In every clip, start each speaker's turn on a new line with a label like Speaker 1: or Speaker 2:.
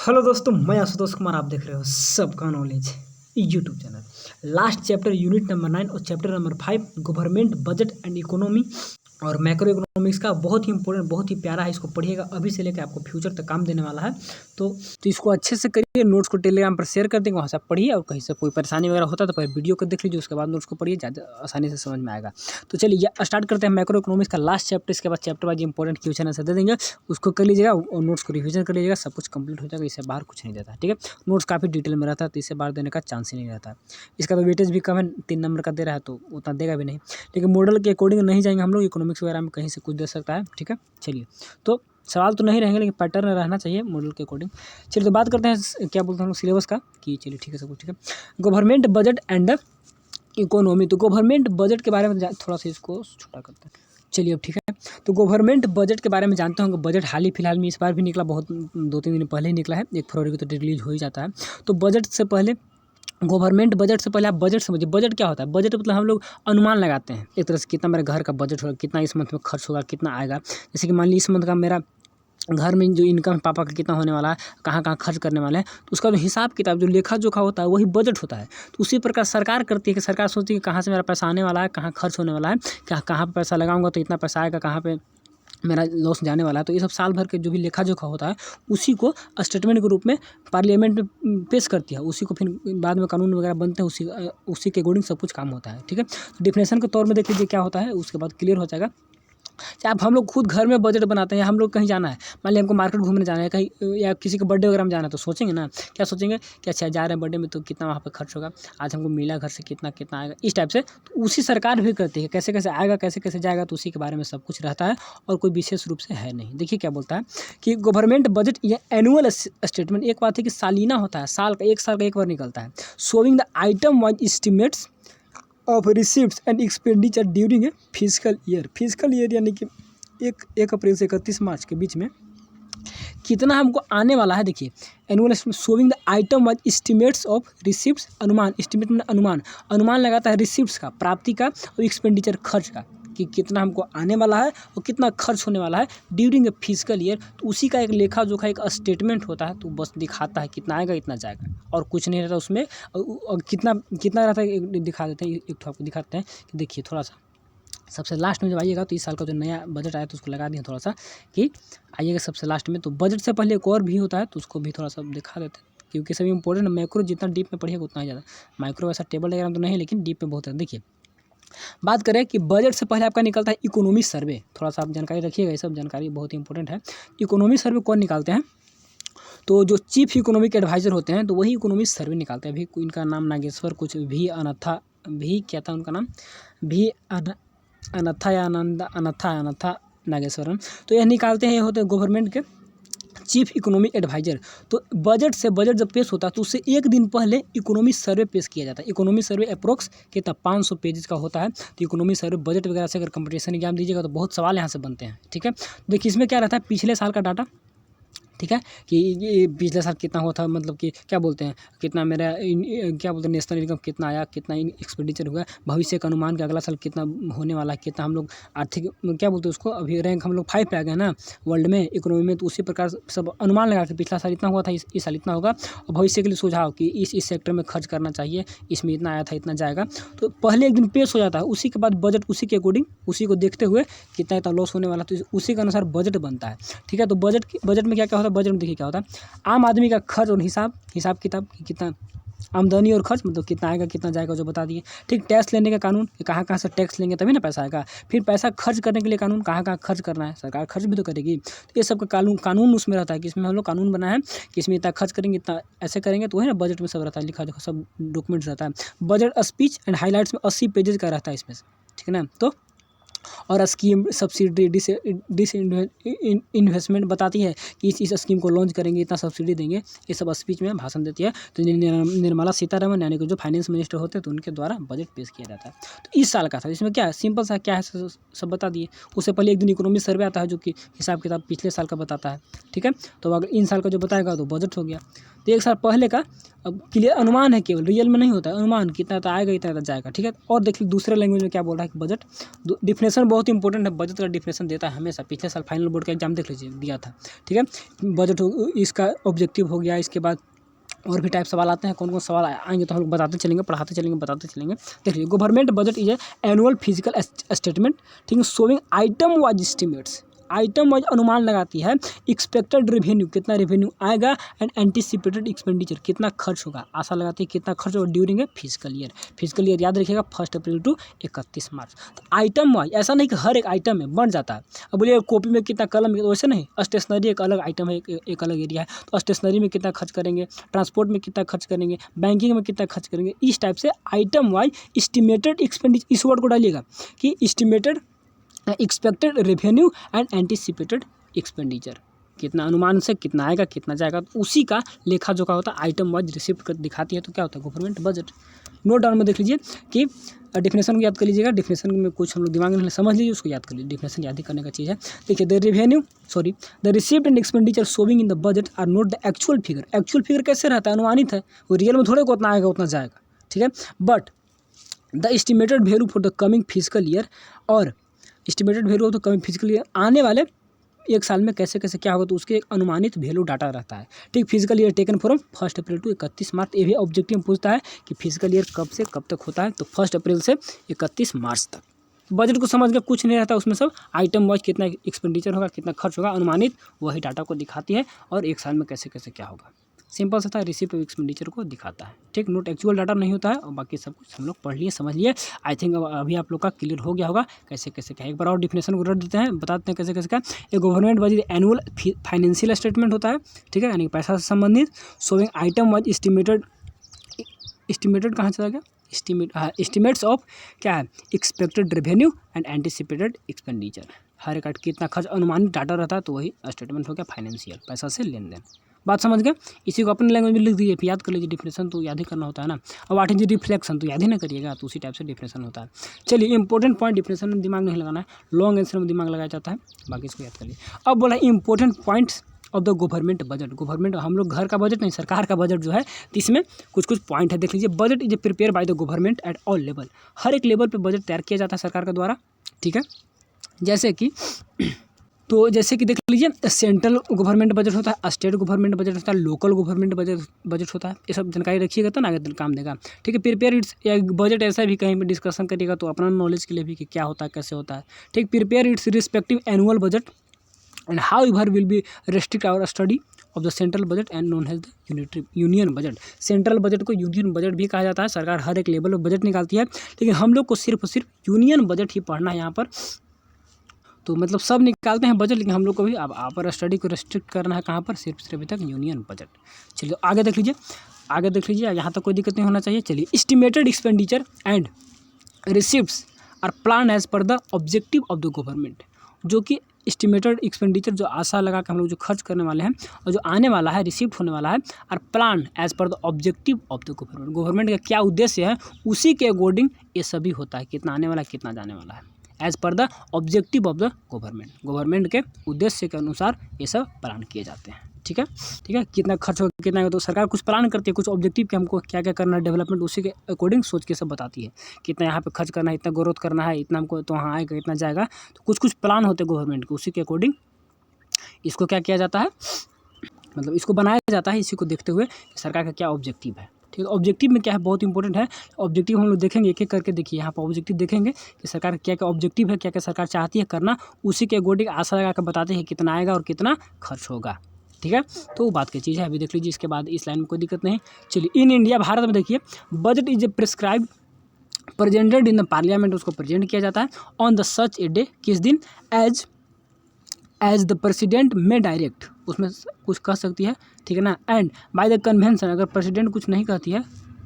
Speaker 1: Hello दोस्तों, मैं आशुतोष कुमार। आप देख रहे हो सबका knowledge YouTube channel. Last chapter unit number 9 और chapter number 5 government budget and economy और मैक्रो इकोनॉमिक्स का बहुत ही इंपॉर्टेंट, बहुत ही प्यारा है। इसको पढ़िएगा, अभी से लेकर आपको फ्यूचर तक काम देने वाला है। तो इसको अच्छे से करिए। नोट्स को टेलीग्राम पर शेयर कर देंगे, वहाँ से आप पढ़िए। और कहीं से कोई परेशानी वगैरह होता है तो पहले वीडियो को देख लीजिए, उसके बाद नोट्स को पढ़िए, ज़्यादा आसानी से समझ में आएगा। तो चलिए स्टार्ट करते हैं मैक्रो इकोनॉमिक्स का लास्ट चैप्टर। इसके बाद chapter wise important question answer दे देंगे, उसको कर लीजिएगा और नोट्स को रिवीजन कर लीजिएगा। सब कुछ कंप्लीट हो जाएगा, इससे बाहर कुछ नहीं देता है। ठीक है, नोट्स काफ़ी डिटेल में रहता है तो इससे बाहर देने का चांस ही नहीं रहता है। इसका तो वेटेज भी कम है, 3 नंबर का दे रहा है तो उतना देगा भी नहीं। लेकिन मॉडल के अकॉर्डिंग नहीं जाएंगे हम लोग, इकोनॉमिक्स वगैरह में कहीं से कुछ दे सकता है। ठीक है, चलिए तो सवाल तो नहीं रहेंगे लेकिन पैटर्न रहना चाहिए मॉडल के अकॉर्डिंग। चलिए तो बात करते हैं क्या बोलते हैं हम लोग सिलेबस का, कि चलिए ठीक है, सब कुछ ठीक है। गवर्नमेंट बजट एंड इकोनॉमी, तो गवर्नमेंट बजट के बारे में थोड़ा सा इसको छोटा करते हैं। चलिए अब ठीक है, तो गवर्नमेंट बजट के बारे में जानते होंगे। बजट हाल ही फिलहाल में इस बार भी निकला, बहुत 2-3 दिन पहले ही निकला है। 1 फरवरी को तो रिलीज हो ही जाता है। तो बजट से पहले, गवर्नमेंट बजट से पहले आप बजट समझिए। बजट क्या होता है? बजट मतलब हम लोग अनुमान लगाते हैं एक तरह से, कितना मेरे घर का बजट होगा, कितना इस मंथ में खर्च होगा, कितना आएगा। जैसे कि मान लीजिए इस मंथ का मेरा घर में जो इनकम है पापा का कितना होने वाला है, कहाँ कहाँ खर्च करने वाले हैं, तो उसका जो हिसाब किताब, जो लेखा जोखा होता है, वही बजट होता है। तो उसी प्रकार सरकार करती है कि सरकार सोचती है कि कहाँ से मेरा पैसा आने वाला है, कहाँ खर्च होने वाला है, कहाँ पे पैसा लगाऊंगा तो इतना पैसा आएगा, कहाँ पे मेरा लॉस जाने वाला है। तो ये सब साल भर के जो भी लेखा जोखा होता है उसी को स्टेटमेंट के रूप में पार्लियामेंट में पेश करती है। उसी को फिर बाद में कानून वगैरह बनते हैं, उसी के अकॉर्डिंग सब कुछ काम होता है। ठीक है, डिफिनेशन के तौर में देख लीजिए क्या होता है, उसके बाद क्लियर हो जाएगा। चाहे आप हम लोग खुद घर में बजट बनाते हैं, हम लोग कहीं जाना है, मान लिया हमको मार्केट घूमने जाना है कहीं, या किसी का बर्थडे वगैरह में जाना है, तो सोचेंगे ना, क्या सोचेंगे कि अच्छा जा रहे हैं बर्थडे में तो कितना वहाँ पे खर्च होगा, आज हमको मिला घर से कितना कितना आएगा, इस टाइप से। तो उसी सरकार भी करती है, कैसे कैसे आएगा, कैसे कैसे जाएगा, तो उसी के बारे में सब कुछ रहता है और कोई विशेष रूप से है नहीं। देखिए क्या बोलता है कि गवर्नमेंट बजट या एनुअल स्टेटमेंट, एक बात है कि सालीना होता है, साल का एक बार निकलता है। Showing the item wise estimates of receipts and expenditure during a physical year. Physical year यानी कि 1 अप्रैल से 31 मार्च के बीच में कितना हमको आने वाला है। देखिए annual showing the item wise estimates of receipts, अनुमान, एस्टिमेट में अनुमान लगाता है रिसीप्ट्स का, प्राप्ति का, और एक्सपेंडिचर खर्च का, कि कितना हमको आने वाला है और कितना खर्च होने वाला है ड्यूरिंग ए फिजिकल ईयर। तो उसी का एक लेखा जोखा, एक स्टेटमेंट होता है। तो बस दिखाता है कितना आएगा इतना जाएगा, और कुछ नहीं रहता उसमें। और कितना कितना रहता है दिखा देते हैं, एक तो आपको दिखाते हैं कि देखिए थोड़ा सा सबसे लास्ट में जब आइएगा तो इस साल का जो नया बजट आया तो उसको लगा दिए थोड़ा सा, कि आइएगा सबसे लास्ट में। तो बजट से पहले एक और भी होता है तो उसको भी थोड़ा सा दिखा देते हैं, क्योंकि सभी इंपॉर्टेंट। मैक्रो जितना डीप में पढ़िएगा उतना ही ज़्यादा, माइक्रो वैसा टेबल डायग्राम तो नहीं, लेकिन डीप में बहुत है। देखिए बात करें कि बजट से पहले आपका निकलता है इकोनॉमी सर्वे। थोड़ा सा आप जानकारी रखिएगा, ये सब जानकारी बहुत ही इंपॉर्टेंट है। इकोनॉमी सर्वे कौन निकालते हैं? तो जो चीफ इकोनॉमिक एडवाइजर होते हैं, तो वही इकोनॉमी सर्वे निकालते हैं। अभी इनका नाम नागेश्वर कुछ भी अनथा, भी क्या था उनका नाम, भी अनथा या अनथा नागेश्वरन। तो यह निकालते हैं, ये होते हैं गवर्नमेंट के चीफ इकोनॉमिक एडवाइजर। तो बजट जब पेश होता है तो उससे 1 दिन पहले इकोनॉमी सर्वे पेश किया जाता है। इकोनॉमी सर्वे अप्रोक्स कितना 500 पेजेस का होता है। तो इकोनॉमी सर्वे बजट वगैरह से अगर कंपटीशन एग्जाम दीजिएगा तो बहुत सवाल यहाँ से बनते हैं। ठीक है, देखिए इसमें क्या रहता है, पिछले साल का डाटा, ठीक है, कि ये पिछले साल कितना हुआ था, मतलब कि क्या बोलते हैं, कितना मेरा क्या बोलते हैं नेशनल इनकम कितना आया, कितना एक्सपेंडिचर हुआ, भविष्य का अनुमान कि अगला साल कितना होने वाला है, कितना हम लोग आर्थिक क्या बोलते हैं उसको, अभी रैंक हम लोग 5 पे आ गए ना वर्ल्ड में इकोनॉमी में। तो उसी प्रकार सब अनुमान लगा के पिछला साल इतना हुआ था, इस साल इतना होगा, और भविष्य के लिए सुझाव कि इस सेक्टर में खर्च करना चाहिए, इसमें इतना आया था इतना जाएगा। तो पहले 1 दिन पेश हो जाता है, उसी के बाद बजट उसी के अकॉर्डिंग, उसी को देखते हुए कितना इतना लॉस होने वाला, तो उसी के अनुसार बजट बनता है। ठीक है, तो बजट में क्या क्या होता है, बजट में देखिए क्या होता है, आम आदमी का खर्च और हिसाब किताब, कितना आमदनी और खर्च, मतलब कितना आएगा कितना जाएगा जो बता दिए। ठीक, टैक्स लेने का कानून, कि कहाँ कहाँ से टैक्स लेंगे तभी ना पैसा आएगा। फिर पैसा खर्च करने के लिए कानून, कहाँ कहाँ खर्च करना है, सरकार खर्च भी तो करेगी। तो ये सब का कानून उसमें रहता है, कि इसमें हम लोग कानून बनाए हैं कि इसमें इतना खर्च करेंगे, इतना ऐसे करेंगे। तो वही ना बजट में सब रहता है, लिखा देखो सब डॉक्यूमेंट्स रहता है। बजट स्पीच एंड हाईलाइट्स में 80 पेजेस का रहता है इसमें से, ठीक है ना। तो और स्कीम, सब्सिडी, इन्वेस्टमेंट बताती है कि इस स्कीम को लॉन्च करेंगे, इतना सब्सिडी देंगे, ये सब स्पीच में भाषण देती है। तो निर्मला सीतारमण यानी कि जो फाइनेंस मिनिस्टर होते हैं, तो उनके द्वारा बजट पेश किया जाता है। तो इस साल का था, इसमें क्या है, सिंपल सा क्या है सब बता दिए। उससे पहले 1 दिन इकोनॉमी सर्वे आता है जो कि हिसाब किताब पिछले साल का बताता है। ठीक है, तो अगर इन साल का जो बताएगा तो बजट हो गया। तो 1 साल पहले का अब क्लियर अनुमान है, केवल रियल में नहीं होता है, अनुमान कितना तो आएगा इतना जाएगा, ठीक है। और देखिए दूसरे लैंग्वेज में क्या बोल रहा है कि बजट डिफिनेशन बहुत इंपॉर्टेंट है, बजट का डिफिनेशन देता है हमेशा। पिछले साल फाइनल बोर्ड का एग्जाम देख लीजिए, दिया था, ठीक है। बजट इसका ऑब्जेक्टिव हो गया, इसके बाद और भी टाइप सवाल आते हैं, कौन कौन सवाल आएंगे तो हम लोग बताते चलेंगे, पढ़ाते चलेंगे, बताते चलेंगे। देख लीजिए government budget is annual physical statement, ठीक है, showing item wise estimates, item wise अनुमान लगाती है। एक्सपेक्टेड रेवेन्यू कितना रेवेन्यू आएगा, एंड एंटीसिपेटेड एक्सपेंडिचर कितना खर्च होगा, आशा लगाती है कितना खर्च होगा during a physical year. Physical year याद रखिएगा 1 अप्रैल टू 31 मार्च। तो आइटम वाइज ऐसा नहीं कि हर एक आइटम में बन जाता है। अब बोलिए कॉपी में कितना, कलम में, वैसे नहीं। स्टेशनरी एक अलग आइटम है, एक अलग एरिया है, तो स्टेशनरी में कितना खर्च करेंगे, ट्रांसपोर्ट में कितना खर्च करेंगे, बैंकिंग में कितना खर्च करेंगे, इस टाइप से आइटम वाइज एस्टिमेटेड एक्सपेंडिचर, इस वर्ड को डालिएगा कि estimated expected revenue and anticipated expenditure, कितना अनुमान से कितना आएगा कितना जाएगा, तो उसी का लेखा जोखा होता है, आइटम वाइज रिसिप्ट कर दिखाती है। तो क्या होता है गवर्नमेंट बजट। नोट डाउन में देख लीजिए कि डिफिनेशन को याद कर लीजिएगा, डिफिनेशन में कुछ हम लोग दिमाग में समझ लीजिए, उसको याद कर लीजिए, डिफिनेशन याद ही करने का चीज़ है। देखिए the receipt and expenditure showing in the budget are not the actual figure. Actual figure कैसे रहता है, अनुमानित है, वो रियल में थोड़े को उतना आएगा उतना जाएगा, ठीक है। But the estimated value for the coming physical year, और estimated value of the coming physical year, आने वाले 1 साल में कैसे कैसे क्या होगा, तो उसके एक अनुमानित वैल्यू डाटा रहता है, ठीक। Physical year taken from 1 April to 31 March. ये भी ऑब्जेक्टिव पूछता है कि फिजिकल ईयर कब से कब तक होता है, तो 1 अप्रैल से 31 मार्च तक। बजट को समझ के कुछ नहीं रहता, उसमें सब आइटम वाइज कितना एक्सपेंडिचर होगा, कितना खर्च होगा, अनुमानित वही डाटा को दिखाती है, और 1 साल में कैसे कैसे क्या होगा, सिंपल सा था, रिसिप्ट ऑफ एक्सपेंडिचर को दिखाता है, ठीक। नोट एक्चुअल डाटा नहीं होता है, और बाकी सब कुछ हम लोग पढ़ लिए समझ लिए। आई थिंक अभी आप लोग का क्लियर हो गया होगा कैसे कैसे क्या। एक बार और डिफिनेशन को रख देते हैं, बताते हैं कैसे कैसे क्या। एक government budget annual financial statement होता है, ठीक है, यानी कि पैसा से संबंधित। शोइंग आइटम वाइज एस्टिमेटेड कहाँ चला गया, एस्टिमेट्स ऑफ क्या है, expected revenue and anticipated expenditure. हर एक कितना खर्च अनुमानित डाटा रहता है, तो वही स्टेटमेंट हो गया फाइनेंशियल, पैसा से लेन देन। बात समझ गए। इसी को अपने लैंग्वेज में लिख दीजिए, फिर याद कर लीजिए, डिफिनेशन तो याद ही करना होता है ना। अब व्हाट इज रिफ्लेक्शन तो याद ही ना करिएगा, तो उसी टाइप से डिफिनेशन होता है। चलिए इंपॉर्टेंट पॉइंट, डिफिनेशन में दिमाग नहीं लगाना है, लॉन्ग आंसर में दिमाग लगाया जाता है, बाकी इसको याद कर लीजिए। अब बोला important points of the government budget. Government हम लोग घर का बजट नहीं, सरकार का बजट जो है, तो इसमें कुछ कुछ पॉइंट है, देख लीजिए। Budget is prepare by the government at all level. हर एक लेवल पे बजट तैयार किया जाता है सरकार के द्वारा, ठीक है। जैसे कि देख लीजिए, सेंट्रल गवर्नमेंट बजट होता है, स्टेट गवर्नमेंट बजट होता है, लोकल गवर्नमेंट बजट होता है। ये सब जानकारी रखिएगा तो ना आगे काम देगा, ठीक है। प्रिपेयर इट्स, या बजट ऐसा भी कहीं पर डिस्कशन करिएगा तो अपना नॉलेज के लिए भी कि क्या होता है कैसे होता है, ठीक। Prepare its respective annual budget and however will be restrict our study of the central budget and known as the union budget. Central budget को यूनियन बजट भी कहा जाता है। सरकार हर एक लेवल पर बजट निकालती है, लेकिन हम लोग को सिर्फ और सिर्फ यूनियन बजट ही पढ़ना है यहाँ पर। तो मतलब सब निकालते हैं बजट, लेकिन हम लोग को भी अब अपर स्टडी को रेस्ट्रिक्ट करना है कहाँ पर, सिर्फ अभी तक यूनियन बजट। चलिए आगे देख लीजिए, यहाँ तक कोई दिक्कत नहीं होना चाहिए। चलिए, estimated expenditure and receipts are plan as per the objective of the government. जो कि एस्टिमेटेड एक्सपेंडिचर जो आशा लगा के हम लोग जो खर्च करने वाले हैं, और जो आने वाला है रिसिप्ट होने वाला है, are plan as per the objective of the government. Government का क्या उद्देश्य है, उसी के अकॉर्डिंग ये सभी होता है, कितना आने वाला है कितना जाने वाला है, as per the objective of the government. Government के उद्देश्य के अनुसार ये सब प्लान किए जाते हैं, ठीक है। कितना खर्च होगा कितना होगा, तो सरकार कुछ प्लान करती है, कुछ ऑब्जेक्टिव के हमको क्या क्या करना है डेवलपमेंट, उसी के अकॉर्डिंग सोच के सब बताती है। कितना यहाँ पे खर्च करना है, इतना ग्रोथ करना है, इतना हमको तो वहाँ आएगा, इतना जाएगा, तो कुछ प्लान होते हैं गवर्नमेंट के, उसी के अकॉर्डिंग इसको क्या किया जाता है, मतलब इसको बनाया जाता है, इसी को देखते हुए सरकार का क्या ऑब्जेक्टिव है, ठीक है। ऑब्जेक्टिव में क्या है, बहुत इंपॉर्टेंट है ऑब्जेक्टिव। हम लोग देखेंगे एक एक करके, देखिए यहाँ पर ऑब्जेक्टिव देखेंगे कि सरकार क्या क्या ऑब्जेक्टिव है, क्या क्या सरकार चाहती है करना, उसी के अकॉर्डिंग आशा लगा कर बताते हैं कितना आएगा और कितना खर्च होगा, ठीक है। तो वो बात की चीज़ है, अभी देख लीजिए। इसके बाद इस लाइन में कोई दिक्कत नहीं। चलिए, इन इंडिया, भारत में देखिए, budget is a prescribe presented in the parliament. उसको प्रेजेंट किया जाता है on the such a day, किस दिन, एज द प्रेसिडेंट में डायरेक्ट, उसमें कुछ कह सकती है, ठीक है ना। एंड बाय द कन्वेंशन, अगर प्रेसिडेंट कुछ नहीं कहती है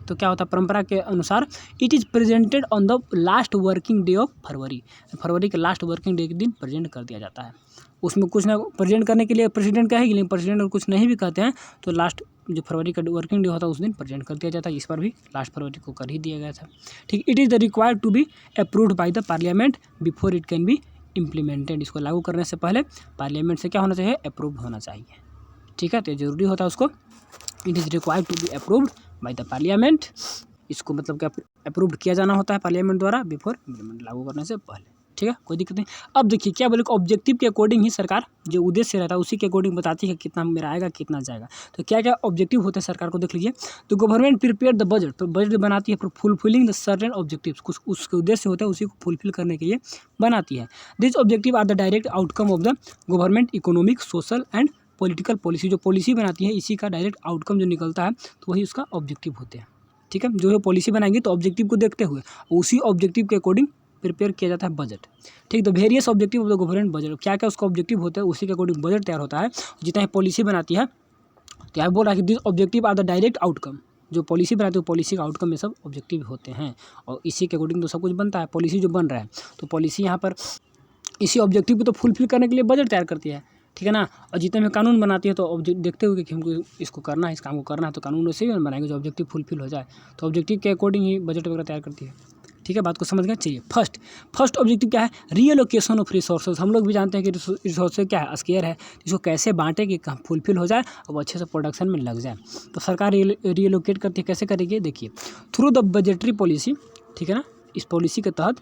Speaker 1: तो क्या होता है, परंपरा के अनुसार, it is presented on the last working day of February के लास्ट वर्किंग डे के दिन प्रेजेंट कर दिया जाता है। उसमें कुछ ना प्रेजेंट करने के लिए प्रेसिडेंट कहेगी, लेकिन प्रेसिडेंट अगर कुछ नहीं भी कहते हैं तो लास्ट जो फरवरी का वर्किंग डे होता है उस दिन प्रेजेंट कर दिया जाता है। इस पर भी लास्ट फरवरी को कर ही दिया गया था, ठीक। It is the required to be approved by the parliament before it can be implemented. इसको लागू करने से पहले पार्लियामेंट से क्या होना चाहिए, अप्रूव होना चाहिए, ठीक है। तो जरूरी होता है उसको it is required to be approved by the parliament. इसको मतलब क्या अप्रूव्ड किया जाना होता है पार्लियामेंट द्वारा बिफोर इम्प्लीमेंट, लागू करने से पहले। ठीक है, कोई दिक्कत नहीं। अब देखिए क्या बोले, ऑब्जेक्टिव के अकॉर्डिंग ही सरकार जो उद्देश्य रहता है उसी के अकॉर्डिंग बताती है कितना मेरा आएगा कितना जाएगा। तो क्या क्या ऑब्जेक्टिव होते हैं सरकार को देख लीजिए। तो गवर्नमेंट प्रिपेयर द बजट, तो बजट बनाती है for fulfilling the certain objectives, कुछ उसके उद्देश्य होते हैं उसी को फुलफिल करने के लिए बनाती है। This objective are the direct outcome of the government economic social and political policy. जो पॉलिसी बनाती है इसी का डायरेक्ट आउटकम जो निकलता है तो वही उसका ऑब्जेक्टिव होते हैं। ठीक है, जो है पॉलिसी बनाएंगे तो ऑब्जेक्टिव को देखते हुए उसी ऑब्जेक्टिव के अकॉर्डिंग प्रिपेयर किया जाता है बजट। ठीक, तो various objective of the government budget, क्या क्या उसका ऑब्जेक्टिव होता है उसी के अकॉर्डिंग बजट तैयार होता है। जितना पॉलिसी बनाती है तो यहाँ बोल रहा है कि this objective are the direct outcome, जो पॉलिसी बनाती है पॉलिसी का आउटकम में सब ऑब्जेक्टिव होते हैं और इसी के अकॉर्डिंग तो सब कुछ बनता है। पॉलिसी जो बन रहा है तो पॉलिसी यहाँ पर इसी ऑब्जेक्टिव को तो फुलफिल करने के लिए बजट तैयार करती है। ठीक है ना, और जितने में कानून बनाती है तो ऑब्जेक्ट देखते हुए कि हमको इसको करना है, इस काम को करना है तो कानून वैसे ही बनाएंगे जो ऑब्जेक्टिव फुलफिल हो जाए। तो ऑब्जेक्टिव के अकॉर्डिंग ही बजट वगैरह तैयार करती है। ठीक है, बात को समझ गए। चाहिए फर्स्ट ऑब्जेक्टिव क्या है, रीएलोकेशन ऑफ रिसोर्सेज। हम लोग भी जानते हैं कि रिसोर्सेज क्या है, स्केयर है, इसको कैसे बांटे कि फुलफिल हो जाए और अच्छे से प्रोडक्शन में लग जाए। तो सरकार रीएलोकेट करती है, कैसे करेगी देखिए, थ्रू द बजटरी पॉलिसी। ठीक है ना, इस पॉलिसी के तहत,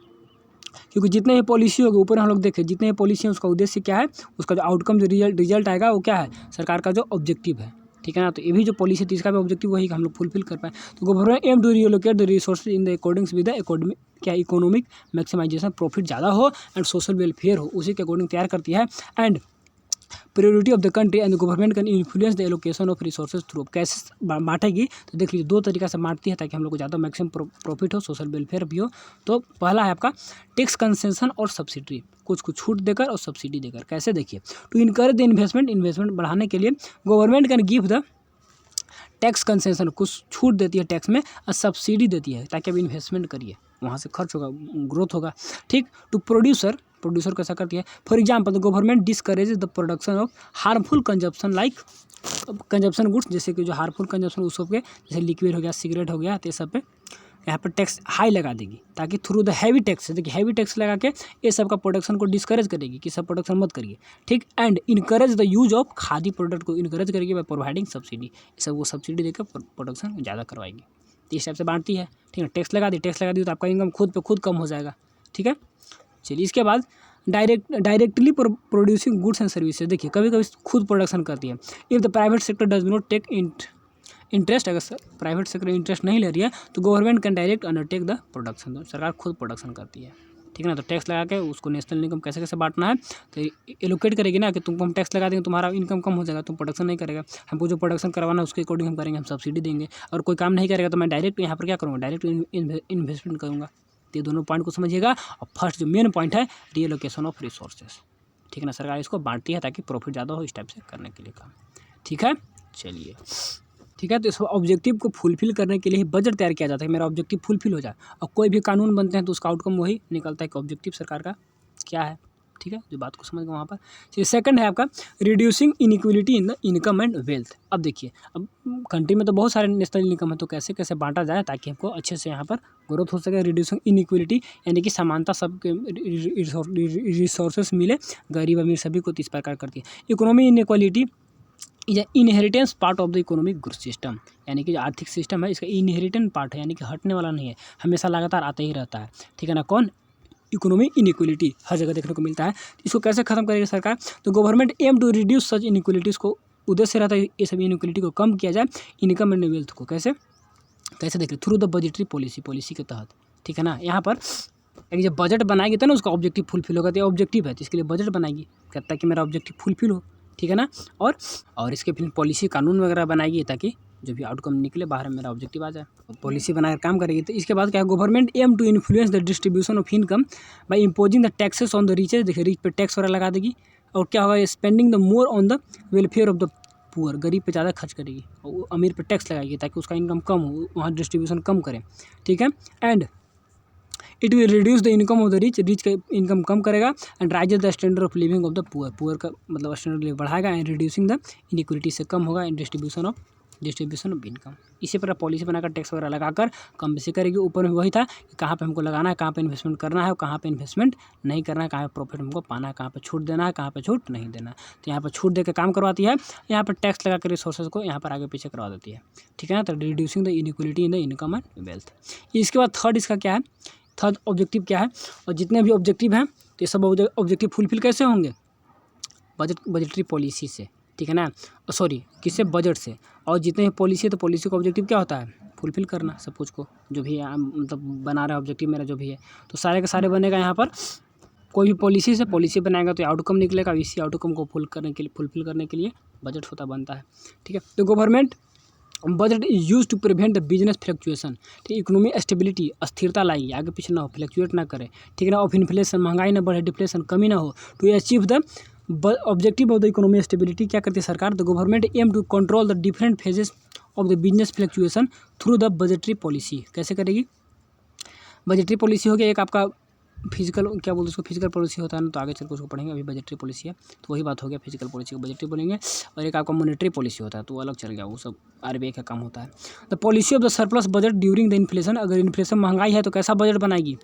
Speaker 1: क्योंकि जितने ही पॉलिसी होगी ऊपर हम लोग देखें जितने ही पॉलिसी हैं उसका उद्देश्य क्या है, उसका जो आउटकम जो रिजल्ट आएगा वो क्या है, सरकार का जो ऑब्जेक्टिव है। ठीक है ना, तो ये भी जो पॉलिसी थी इसका भी ऑब्जेक्टिव वही हम लोग फुलफिल कर पाए। तो government aim to relocate the resources in the accordings with the क्या इकोनॉमिक मैक्सिमाइजेशन, प्रॉफिट ज़्यादा हो एंड सोशल वेलफेयर हो, उसी के अकॉर्डिंग तैयार करती है। And priority of the country and the government can influence the allocation of resources through. कैसे बांटेगी तो देख लीजिए, दो तरीका से बांटती है ताकि हम लोग को ज़्यादा मैक्सिमम प्रॉफिट हो, सोशल वेलफेयर भी हो। तो पहला है आपका टैक्स कंसेशन और सब्सिडी, कुछ छूट देकर और सब्सिडी देकर। कैसे देखिए, टू इनकरेज द इन्वेस्टमेंट बढ़ाने के लिए government can give the tax concession, कुछ छूट देती है टैक्स में और सब्सिडी देती है ताकि अब इन्वेस्टमेंट करिए, वहाँ से खर्च होगा, ग्रोथ होगा। ठीक, टू प्रोड्यूसर कैसा करती है, for example the government discourages the production of harmful consumption like consumption goods, जैसे कि जो हार्मफुल कंजप्शन उस सब के जैसे लिक्विड हो गया, सिगरेट हो गया, तो ये सब पे यहाँ पर टैक्स हाई लगा देगी ताकि थ्रू द हैवी टैक्स, देखिए हैवी टैक्स लगा के ये सब का प्रोडक्शन को डिस्करेज करेगी कि सब प्रोडक्शन मत करिए। ठीक, and encourage the use of khadi product को इनकरेज करेगी बाय प्रोवाइडिंग सब्सिडी, ये सब वो सब्सिडी देकर प्रोडक्शन ज़्यादा करवाएगी। तो इस टाइप से बांटती है। ठीक है, टैक्स लगा दी तो आपका इनकम खुद पे खुद कम हो जाएगा। ठीक है, चलिए इसके बाद directly producing goods and services. देखिए कभी कभी खुद प्रोडक्शन करती है। If the private sector does not take interest, अगर प्राइवेट सेक्टर इंटरेस्ट नहीं ले रही है तो government can direct undertake the production, तो सरकार खुद प्रोडक्शन करती है। ठीक है ना, तो टैक्स लगा के उसको नेशनल इनकम कैसे कैसे बांटना है तो एलोकेट करेगी ना कि तुमको हम टैक्स लगा देंगे, तुम्हारा इनकम कम हो जाएगा, तुम प्रोडक्शन नहीं करेगा, हमको जो प्रोडक्शन करवाना है उसके अकॉर्डिंग हम करेंगे, हम सब्सिडी देंगे। और कोई काम नहीं करेगा तो मैं डायरेक्ट यहाँ पर क्या करूँगा, डायरेक्ट इन्वेस्टमेंट करूँगा। तो ये दोनों पॉइंट को समझिएगा। और फर्स्ट जो मेन पॉइंट है रीएलोकेशन ऑफ रिसोर्सेज। ठीक है ना, सरकार इसको बांटती है ताकि प्रॉफिट ज़्यादा हो, इस टाइप से करने के लिए काम। ठीक है, चलिए ठीक है, तो इस ऑब्जेक्टिव को फुलफिल करने के लिए ही बजट तैयार किया जाता है, मेरा ऑब्जेक्टिव फुलफिल हो जाए। और कोई भी कानून बनते हैं तो उसका आउटकम वही निकलता है कि ऑब्जेक्टिव सरकार का क्या है। ठीक है, जो बात को समझ गए वहाँ पर। चलिए सेकंड है आपका reducing inequality in the income and wealth. अब देखिए, अब कंट्री में तो बहुत सारे नेशनल इनकम है, तो कैसे कैसे बांटा जाए ताकि हमको अच्छे से यहाँ पर ग्रोथ हो सके। रिड्यूसिंग इनइक्वलिटी यानी कि समानता सबके रिसोर्सेस मिले, गरीब अमीर सभी को, तो इस प्रकार करती है। इकोनॉमी इनइक्वलिटी या inheritance part of the economic growth system, यानी कि जो आर्थिक सिस्टम है इसका इनहेरिटेंट पार्ट है, यानी कि हटने वाला नहीं है, हमेशा लगातार आता ही रहता है। ठीक है ना, कौन, इकोनॉमिक इनइक्वलिटी हर जगह देखने को मिलता है। इसको कैसे खत्म करेगी सरकार, तो government aim to reduce such inequalities को, उद्देश्य रहता है ये सब इनइक्वलिटी को कम किया जाए, इनकम एंड वेल्थ को। कैसे देखिए, थ्रू द बजटरी पॉलिसी के तहत। ठीक है ना, यहाँ पर जब बजट बनाएगी तो ना उसका ऑब्जेक्टिव फुलफिल होगा, तो ऑब्जेक्टिव है तो इसके लिए बजट बनाएगी ताकि मेरा ऑब्जेक्टिव फुलफिल हो। ठीक है ना, और इसके फिर पॉलिसी कानून वगैरह बनाएगी ताकि जो भी आउटकम निकले बाहर मेरा ऑब्जेक्टिव आ जाए, पॉलिसी बनाकर काम करेगी। तो इसके बाद क्या है, government aim to influence the distribution of income by imposing the taxes on the riches. देखिए रिच पे टैक्स वगैरह लगा देगी, और क्या होगा, spending the more on the welfare of the poor, गरीब पे ज़्यादा खर्च करेगी, और अमीर पे टैक्स लगाएगी ताकि उसका इनकम कम हो, वहाँ डिस्ट्रीब्यूशन कम करें। ठीक है, and it will reduce the income of the rich का इनकम कम करेगा, and rises the standard of living of the poor का मतलब स्टैंडर्ड बढ़ाएगा, एंड रिड्यूसिंग द इनइक्वलिटी से कम होगा इन distribution of distribution of income. इसी प्रकार पॉलिसी बनाकर टैक्स वगैरह लगाकर कम बेसी करेगी। ऊपर में वही था कि कहाँ पे हमको लगाना है, कहाँ पे इन्वेस्टमेंट करना है और कहाँ पे इन्वेस्टमेंट नहीं करना है, कहाँ पे प्रॉफिट हमको पाना है, कहाँ पे छूट देना है, कहाँ पे छूट नहीं देना है। तो यहाँ पर छूट दे के काम करवाती है, यहाँ पर टैक्स लगा कर रिसोर्सेज को यहाँ पर आगे पीछे करवा देती है। ठीक है ना। तो reducing the inequality in the income and wealth. इसके बाद थर्ड इसका क्या है, थर्ड ऑब्जेक्टिव क्या है, और जितने भी ऑब्जेक्टिव हैं तो ये सब ऑब्जेक्टिव फुलफिल कैसे होंगे, बजटरी पॉलिसी से। ठीक है ना, सॉरी किससे, बजट से। और जितने भी पॉलिसी है तो पॉलिसी का ऑब्जेक्टिव क्या होता है, फुलफिल करना सब कुछ को, जो भी मतलब बना रहा है ऑब्जेक्टिव मेरा जो भी है, तो सारे के सारे बनेगा यहाँ पर। कोई भी पॉलिसी से पॉलिसी बनाएगा तो आउटकम निकलेगा, इसी आउटकम को फुलफिल करने के लिए बजट होता बनता है। ठीक है। तो government budget is use to prevent the business fluctuation. ठीक, इकोनॉमी स्टेबिलिटी, स्थिरता लाएगी, आगे पीछे ना हो, फ्लक्चुएट ना करे। ठीक है ना। ऑफ इन्फ्लेशन, महंगाई ना बढ़े, डिफ्लेशन कमी ना हो। To achieve the objective of the economy stability, क्या करती है सरकार, the government aim to control the different phases of the business fluctuation through the budgetary policy. कैसे करेगी, बजटरी पॉलिसी हो गया एक आपका फिजिकल, क्या बोलते हैं उसको, फिजिकल पॉलिसी होता है ना, तो आगे चल कर उसको पढ़ेंगे, अभी बजटरी पॉलिसी है तो वही बात हो गया, फिजिकल पॉलिसी को बजटरी बोलेंगे। और एक आपका मॉनेटरी पॉलिसी होता है तो वो अलग चल गया, वो सब आरबीआई का काम होता है। The policy of the surplus budget during the inflation, अगर इन्फ्लेशन महंगाई है तो कैसा बजट बनाएगी,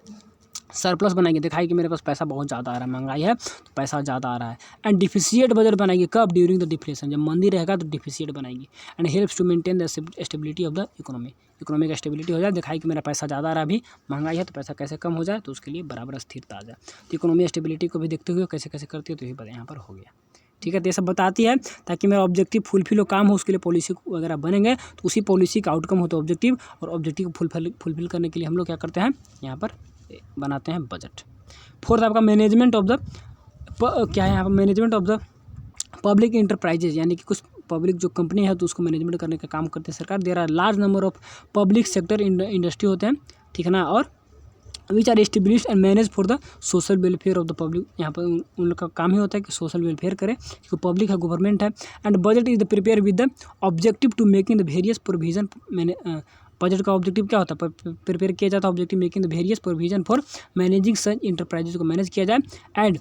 Speaker 1: सरप्लस बनाएगी, दिखाई कि मेरे पास पैसा बहुत ज़्यादा आ रहा है, महंगाई है तो पैसा ज़्यादा आ रहा है। एंड डिफिशिएट बजट बनाएगी कब, ड्यूरिंग द डिफ्लेशन, जब मंदी रहेगा तो डिफिशिएट बनाएगी। And helps to maintain the stability of the economy, economy का स्टेबिलिटी हो जाए, दिखाई कि मेरा पैसा ज़्यादा आ रहा है, अभी महंगाई है तो पैसा कैसे कम हो जाए, तो उसके लिए बराबर स्थिरता आ जाए। तो इकोनॉमी स्टेबिलिटी को भी देखते हुए कैसे कैसे करती है तो ये यहाँ पर हो गया। ठीक है। तो ये सब बताती है ताकि मेरा ऑब्जेक्टिव फुलफिल हो, काम हो, उसके लिए पॉलिसी वगैरह बनेंगे तो उसी पॉलिसी का आउटकम होता है ऑब्जेक्टिव, और ऑब्जेक्टिव को फुलफिल करने के लिए हम लोग क्या करते हैं, यहाँ पर बनाते हैं बजट। फोर्थ आपका मैनेजमेंट ऑफ द क्या है यहाँ पर, management of the public enterprises, यानी कि कुछ पब्लिक जो कंपनी है तो उसको मैनेजमेंट करने का काम करते हैं सरकार। There are large number of public sector industry होते हैं। ठीक है ना। और which are established and manage for the social welfare of the public, यहाँ पर उन लोग का काम ही होता है कि सोशल वेलफेयर करे, क्योंकि पब्लिक है, गवर्नमेंट है। And budget is the prepare with the objective to making the various provision, budget का ऑब्जेक्टिव क्या होता है, प्रिपेयर किया जाता है objective making the various provision for managing such enterprises को मैनेज किया जाए, एंड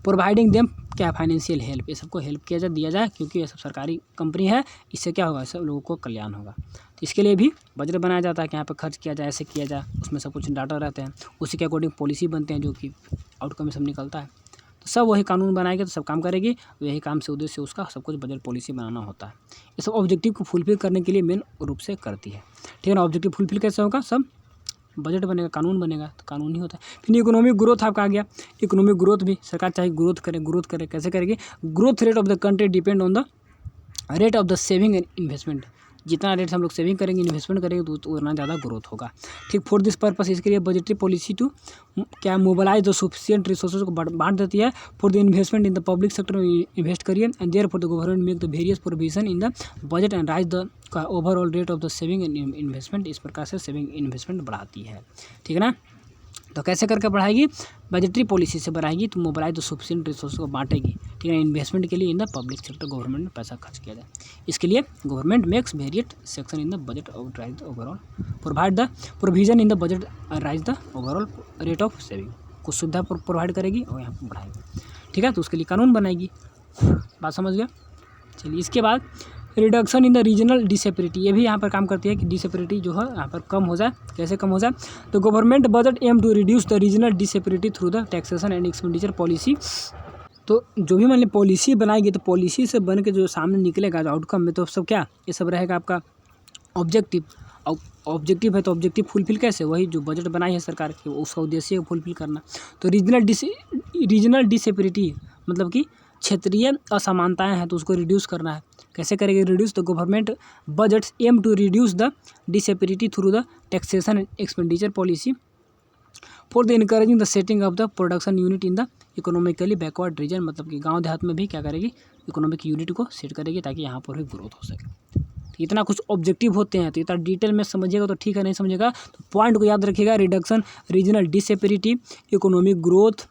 Speaker 1: प्रोवाइडिंग देम क्या फाइनेंशियल हेल्प, ये सबको हेल्प किया जाए, दिया जाए, क्योंकि ये सब सरकारी कंपनी है, इससे क्या होगा, सब लोगों को कल्याण होगा। तो इसके लिए भी बजट बनाया जाता है कि यहाँ पर खर्च किया जाए, ऐसे किया जाए, उसमें सब कुछ डाटा रहते हैं, उसी के अकॉर्डिंग पॉलिसी बनते हैं, जो कि आउटकम में सब निकलता है। तो सब वही कानून बनाएगी तो सब काम करेगी, यही काम से उद्देश्य से उसका सब कुछ बजट पॉलिसी बनाना होता है। ये सब ऑब्जेक्टिव को फुलफिल करने के लिए मेन रूप से करती है। ठीक है ना। ऑब्जेक्टिव फुलफिल कैसे होगा, सब बजट बनेगा, कानून बनेगा, तो कानून ही होता है। फिर इकोनॉमिक ग्रोथ आपका आ गया। इकोनॉमिक ग्रोथ भी सरकार चाहे ग्रोथ करे, कैसे करेगी, growth rate of the country depend on the rate of the saving and investment, जितना रेट से हम लोग सेविंग करेंगे, इन्वेस्टमेंट करेंगे तो उतना ज़्यादा ग्रोथ होगा। ठीक। फॉर दिस पर्पस, इसके लिए बजटरी पॉलिसी टू क्या मोबालाइज द सफिशिएंट रिसोर्सेज को बांट देती है for the investment in the public sector में इन्वेस्ट करिए, and therefore the government make the various provision in the budget and rise the overall rate of the saving and investment. इस प्रकार से saving investment बढ़ाती है। ठीक है ना। तो कैसे करके बढ़ाएगी, बजटरी पॉलिसी से बढ़ाएगी, तो मोबालाइज द सफिशिएंट रिसोर्स को बांटेगी। ठीक है। इन्वेस्टमेंट के लिए इन द पब्लिक सेक्टर गवर्नमेंट में पैसा खर्च किया जाए, इसके लिए government makes variate section in the budget of rise the overall provide the provision in the budget rise the overall rate of saving, कुछ सुविधा प्रोवाइड करेगी और यहाँ पर बढ़ाएगी। ठीक है। तो उसके लिए कानून बनाएगी, बात समझ गया। चलिए इसके बाद रिडक्शन इन द रीजनल डिसेपरिटी, ये भी यहाँ पर काम करती है कि डिसेपरिटी जो है यहाँ पर कम हो जाए, कैसे कम हो जाए, तो government budget aim to reduce the regional disparity through the taxation and expenditure policy. तो जो भी मान ली पॉलिसी बनाएगी तो पॉलिसी से बन के जो सामने निकलेगा जो आउटकम में, तो सब क्या, ये सब रहेगा आपका ऑब्जेक्टिव। ऑब्जेक्टिव है तो ऑब्जेक्टिव फुलफिल कैसे, वही जो बजट बनाई है सरकार की, उसका उद्देश्य है फुलफिल करना। तो रीजनल डिसेपरिटी मतलब कि क्षेत्रीय असमानताएं हैं तो उसको रिड्यूस करना है, कैसे करेंगे रिड्यूस, तो government budgets aim to reduce the disparity through the taxation and expenditure policy for the encouraging the setting of the production unit in the economically backward region, मतलब कि गांव देहात में भी क्या करेगी, इकोनॉमिक यूनिट को सेट करेगी ताकि यहाँ पर भी ग्रोथ हो सके। तो इतना कुछ ऑब्जेक्टिव होते हैं, तो इतना डिटेल में समझिएगा तो ठीक है, नहीं समझेगा तो पॉइंट को याद रखिएगा, रिडक्शन, रीजनल डिसेपरिटी, इकोनॉमिक ग्रोथ,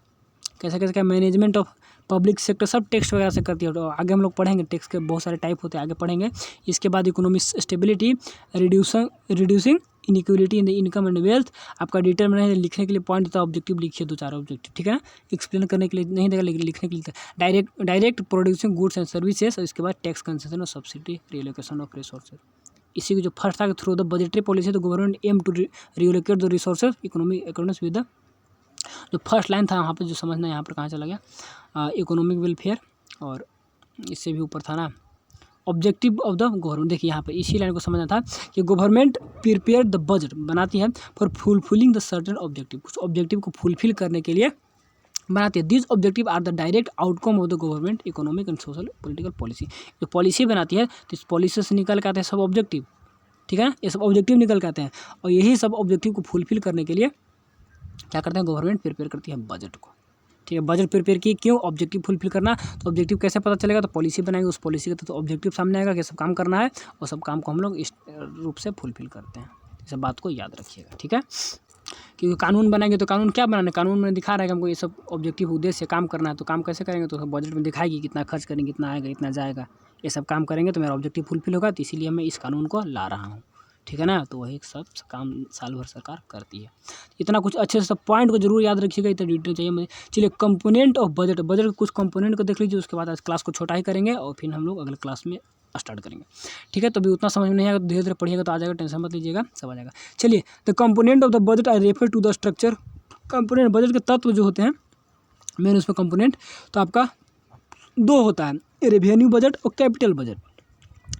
Speaker 1: कैसे कैसे क्या, मैनेजमेंट ऑफ पब्लिक सेक्टर, सब टेक्स्ट वगैरह से करती है। तो आगे हम लोग पढ़ेंगे, टेक्स्ट के बहुत सारे टाइप होते हैं, आगे पढ़ेंगे। इसके बाद economic stability, reducing inequality in the income and wealth. आपका डिटरमिनेंट है, लिखने के लिए पॉइंट देता है, ऑब्जेक्टिव लिखिए 2-4 ऑब्जेक्टिव, ठीक है ना। एक्सप्लेन करने के लिए नहीं देगा, लेकिन लिखने के लिए direct producing goods and services, और इसके बाद टैक्स कंसेशन और सब्सिडी रिलोकेशन ऑफ रिसोर्सेज। इसी के जो फर्स्ट था through the budgetary policy the government aim to relocate the resources economic with the, जो फर्स्ट लाइन था यहाँ पे जो समझना है यहाँ पर कहाँ चला गया, इकोनॉमिक वेलफेयर, और इससे भी ऊपर था ना ऑब्जेक्टिव ऑफ द गवर्नमेंट। देखिए यहाँ पे इसी लाइन को समझना था कि गवर्नमेंट प्रिपेयर द बजट बनाती है for fulfilling the certain objective, कुछ ऑब्जेक्टिव को फुलफिल करने के लिए बनाती है। This objective are the direct outcome of the government economic and social political policy. जो पॉलिसी बनाती है तो इस पॉलिसी से निकल के आते हैं सब ऑब्जेक्टिव, ठीक है ना, ये सब ऑब्जेक्टिव निकल के आते हैं, और यही सब ऑब्जेक्टिव को फुलफिल करने के लिए क्या करते हैं, गवर्नमेंट प्रिपेयर करती है बजट को, ठीक है। बजट प्रिपेयर की क्यों, ऑब्जेक्टिव फुलफिल करना। तो ऑब्जेक्टिव कैसे पता चलेगा, तो पॉलिसी बनाएंगे, उस पॉलिसी का तो ऑब्जेक्टिव सामने आएगा कि सब काम करना है, और सब काम को हम लोग इस रूप से फुलफिल करते हैं। इस बात को याद रखिएगा, ठीक है। क्योंकि कानून बनाएंगे तो कानून क्या बनाना है, कानून में दिखा रहा है कि हमको ये सब ऑब्जेक्टिव उद्देश्य काम करना है, तो काम कैसे करेंगे, तो बजट में दिखाएगी कितना खर्च करेंगे, कितना आएगा, इतना जाएगा, ये सब काम करेंगे तो मेरा ऑब्जेक्टिव फुलफिल होगा, तो इसीलिए मैं इस कानून को ला रहा हूँ, ठीक है ना। तो वही सब काम साल भर सरकार करती है। इतना कुछ अच्छे से सब पॉइंट को जरूर याद रखिएगा, इतना डिटेल चाहिए मुझे। चलिए कंपोनेंट ऑफ बजट, बजट के कुछ कंपोनेंट को देख लीजिए, उसके बाद आज क्लास को छोटा ही करेंगे और फिर हम लोग अगले क्लास में स्टार्ट करेंगे, ठीक है। तो अभी उतना समझ में नहीं आएगा, धीरे धीरे पढ़िएगा तो आ जाएगा, टेंशन मत लीजिएगा, सब आ जाएगा। चलिए the component of the budget I refer to the structure. Component budget के तत्व जो होते हैं मेन उसमें कंपोनेंट, तो आपका 2 होता है, रेवेन्यू बजट और कैपिटल बजट।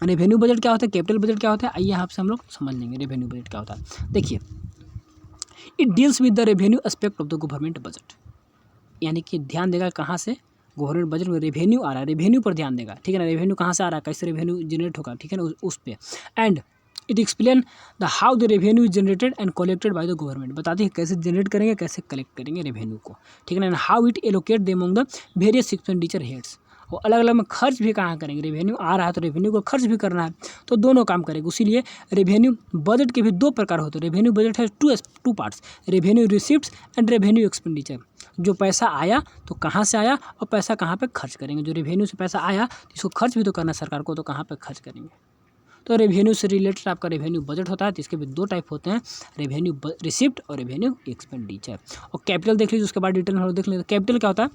Speaker 1: रेवेन्यू बजट क्या होता है, कैपिटल बजट क्या होता है, आइए यहाँ से हम लोग समझ लेंगे रेवेन्यू बजट क्या होता है। देखिए it deals with the revenue aspect of the government budget, यानी कि ध्यान देगा कहाँ से गवर्नमेंट बजट में रेवेन्यू आ रहा है, रेवेन्यू पर ध्यान देगा, ठीक है ना। रेवेन्यू कहाँ से आ रहा है, कैसे रेवेन्यू जनरेट होगा, ठीक है ना, उस पे। And it explain the how the revenue is generated and collected by the government, बताती है कैसे जनरेट करेंगे, कैसे कलेक्ट करेंगे रेवेन्यू को, ठीक है ना। And how it allocate them among the various expenditure heads, वो अलग अलग में खर्च भी कहाँ करेंगे, रेवेन्यू आ रहा है तो रेवेन्यू को खर्च भी करना है, तो दोनों काम करेंगे। इसीलिए रेवेन्यू बजट के भी 2 प्रकार होते हैं। रेवेन्यू बजट है two parts, revenue receipts and revenue expenditure. जो पैसा आया तो कहाँ से आया और पैसा कहाँ पे खर्च करेंगे। जो रेवेन्यू से पैसा आया तो इसको खर्च भी तो करना है सरकार को, तो कहाँ पे खर्च करेंगे। तो रेवेन्यू से रिलेटेड आपका रेवेन्यू बजट होता है, तो इसके भी 2 टाइप होते हैं, रेवेन्यू रिसिप्ट और रेवेन्यू एक्सपेंडिचर। और कैपिटल देख लीजिए, उसके बाद डिटेल में देख लीजिए कैपिटल क्या होता है।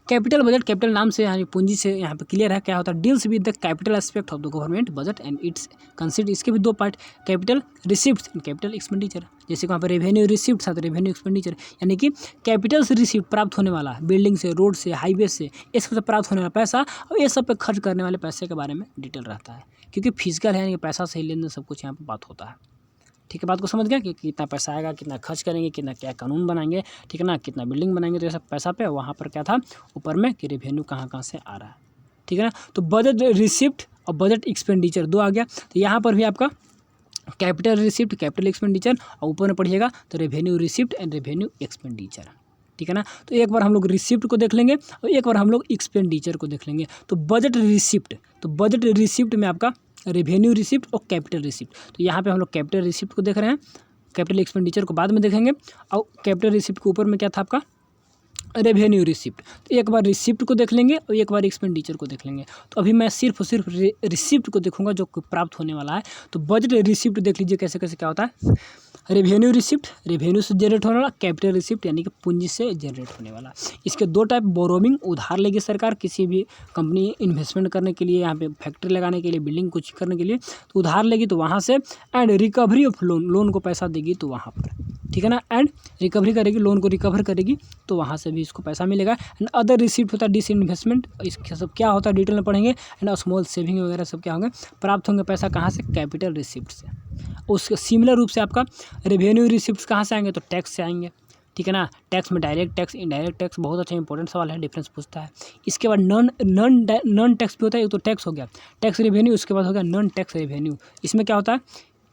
Speaker 1: कैपिटल बजट, कैपिटल नाम से यहाँ पूंजी से यहाँ पे क्लियर है क्या होता है, deals with the capital aspect of the government budget and it's consider. इसके भी 2 part, capital receipt and capital expenditure. जैसे वहाँ पर रेवेन्यू रिसिप्ट था तो रेवेन्यू एक्सपेंडिचर, यानी कि कैपिटल से रिसिप्ट प्राप्त होने वाला, बिल्डिंग से, रोड से, हाईवे से, ये सब से प्राप्त होने वाला पैसा, और ये सब पे खर्च करने वाले पैसे के बारे में डिटेल रहता है, क्योंकि फिजिकल है, यानी पैसा से ही लेन देन सब कुछ यहाँ पर बात होता है, ठीक है। बात को समझ गया कि कितना पैसा आएगा, कितना खर्च करेंगे, कितना क्या कानून बनाएंगे, ठीक है ना, कितना बिल्डिंग बनाएंगे, तो ये सब पैसा पे वहाँ पर क्या था ऊपर में कि रेवेन्यू कहाँ कहाँ से आ रहा है, ठीक है ना। तो बजट रिसिप्ट और बजट एक्सपेंडिचर 2 आ गया। तो यहाँ पर भी आपका कैपिटल रिसिप्ट, कैपिटल एक्सपेंडिचर, और ऊपर में पढ़िएगा तो revenue receipt and revenue expenditure, ठीक है ना। तो एक बार हम लोग रिसिप्ट को देख लेंगे और एक बार हम लोग एक्सपेंडिचर को देख लेंगे। तो बजट रिसिप्ट, तो बजट रिसिप्ट में आपका रेवेन्यू रिसिप्ट और कैपिटल रिसिप्ट, तो यहाँ पे हम लोग कैपिटल रिसिप्ट को देख रहे हैं, कैपिटल एक्सपेंडिचर को बाद में देखेंगे। और कैपिटल रिसिप्ट के ऊपर में क्या था आपका रेवेन्यू रिसिप्ट। तो एक बार रिसिप्ट को देख लेंगे और एक बार एक्सपेंडिचर को देख लेंगे। तो अभी मैं सिर्फ और सिर्फ रिसिप्ट को देखूंगा जो प्राप्त होने वाला है। तो बजट रिसिप्ट देख लीजिए कैसे कैसे क्या होता है। रेवेन्यू रिसिप्ट, रेवेन्यू से जनरेट होने वाला, कैपिटल रिसिप्ट यानी कि पूंजी से जनरेट होने वाला। इसके 2 टाइप, बोरोविंग उधार लेगी सरकार किसी भी कंपनी इन्वेस्टमेंट करने के लिए, यहाँ पे फैक्ट्री लगाने के लिए, बिल्डिंग कुछ करने के लिए, तो उधार लेगी तो वहाँ से। And recovery of loan, loan को पैसा देगी तो वहाँ पर, ठीक है ना। एंड रिकवरी करेगी, लोन को रिकवर करेगी तो वहाँ से भी इसको पैसा मिलेगा। एंड अदर रिसिप्ट होता है डिसइन्वेस्टमेंट, इसके सब क्या होता है डिटेल में पढ़ेंगे। एंड स्मॉल सेविंग वगैरह सब क्या होंगे, प्राप्त होंगे पैसा कहाँ से, कैपिटल रिसिप्ट से। उसके सिमिलर रूप से आपका रेवेन्यू रिसिप्ट कहाँ से आएंगे, तो टैक्स से आएंगे, ठीक है ना। टैक्स में डायरेक्ट टैक्स, इनडायरेक्ट टैक्स, बहुत अच्छा इंपॉर्टेंट सवाल है, डिफरेंस पूछता है। इसके बाद नॉन टैक्स भी होता है, तो टैक्स हो गया टैक्स रेवेन्यू, उसके बाद हो गया नॉन टैक्स रेवेन्यू। इसमें क्या होता है,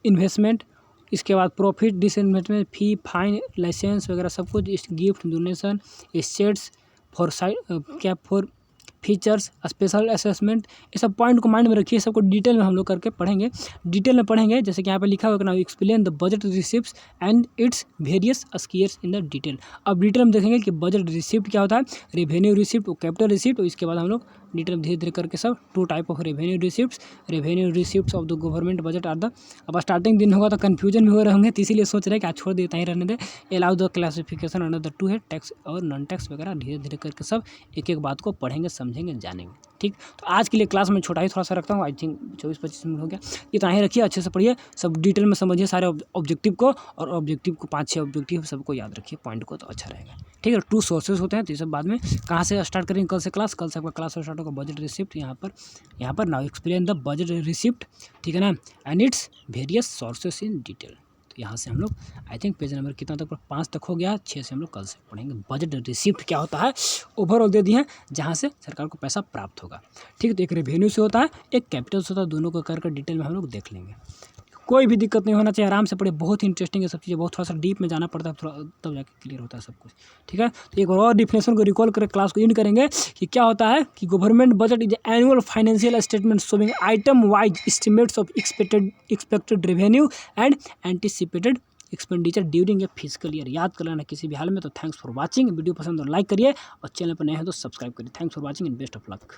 Speaker 1: इन्वेस्टमेंट, इसके बाद प्रॉफिट, डिसइन्वेस्टमेंट, फी, फाइन, लाइसेंस वगैरह सब कुछ, gift, donation, assets, for features, special assessment, ये सब पॉइंट को माइंड में रखिए। सबको डिटेल में हम लोग करके पढ़ेंगे, डिटेल में पढ़ेंगे। जैसे कि यहाँ पे लिखा हुआ है ना, explain the budget receipts and its various skiers in the detail. अब डिटेल में देखेंगे कि बजट रिसिप्ट क्या होता है, रेवेन्यू रिसिप्ट और कैपिटल रिसिप्ट, और इसके बाद हम लोग डिटेल में धीरे-धीरे करके सब 2 type of revenue receipts of the government budget are the. अब स्टार्टिंग दिन होगा तो कन्फ्यूजन भी हो रहे होंगे, तो इसीलिए सोच रहे हैं कि आज छोड़ देता ही रहने दे। Allow the classification under the 2 है टैक्स और नॉन टैक्स वगैरह, धीरे-धीरे करके सब एक-एक बात को पढ़ेंगे, समझेंगे, जानेंगे। ठीक, तो आज के लिए क्लास में छोटा ही थोड़ा सा रखता हूँ, आई थिंक 24-25 मिनट हो गया। इतना ही रखिए, अच्छे से पढ़िए, सब डिटेल में समझिए सारे ऑब्जेक्टिव को, और ऑब्जेक्टिव को 5-6 ऑब्जेक्टिव सबको याद रखिए पॉइंट को, तो अच्छा रहेगा। ठीक है, 2 सोर्सेज होते हैं, तो ये सब बाद में कहाँ से स्टार्ट करेंगे, कल से क्लास, कल से आपका क्लास स्टार्ट होगा बजट रिसिप्ट। यहाँ पर now explain the budget receipt, ठीक है ना, and its various sources in detail. तो यहाँ से हम लोग आई थिंक पेज नंबर कितना तक, 5 तक हो गया, 6 से हम लोग कल से पढ़ेंगे। बजट रिसिप्ट क्या होता है, ओवरऑल दे दिए हैं जहाँ से सरकार को पैसा प्राप्त होगा। ठीक है, तो एक रेवेन्यू से होता है, एक कैपिटल से होता है, दोनों को कर डिटेल में हम लोग देख लेंगे। कोई भी दिक्कत नहीं होना चाहिए, आराम से पढ़े, बहुत ही इंटरेस्टिंग है सब चीज़ें, बहुत थोड़ा सा डीप में जाना पड़ता है थोड़ा, तब जाके क्लियर होता है सब कुछ। ठीक है, तो एक बार और डिफिनेशन को रिकॉल करके क्लास को एंड करेंगे कि क्या होता है कि government budget is annual financial statement showing item wise estimates of expected revenue and anticipated expenditure during a physical year. याद कर लेना किसी भी हाल में। तो थैंक्स फॉर वॉचिंग, वीडियो पसंद हो लाइक करिए, और चैनल पर नए हैं तो सब्सक्राइब करिए। Thanks for watching and best of luck.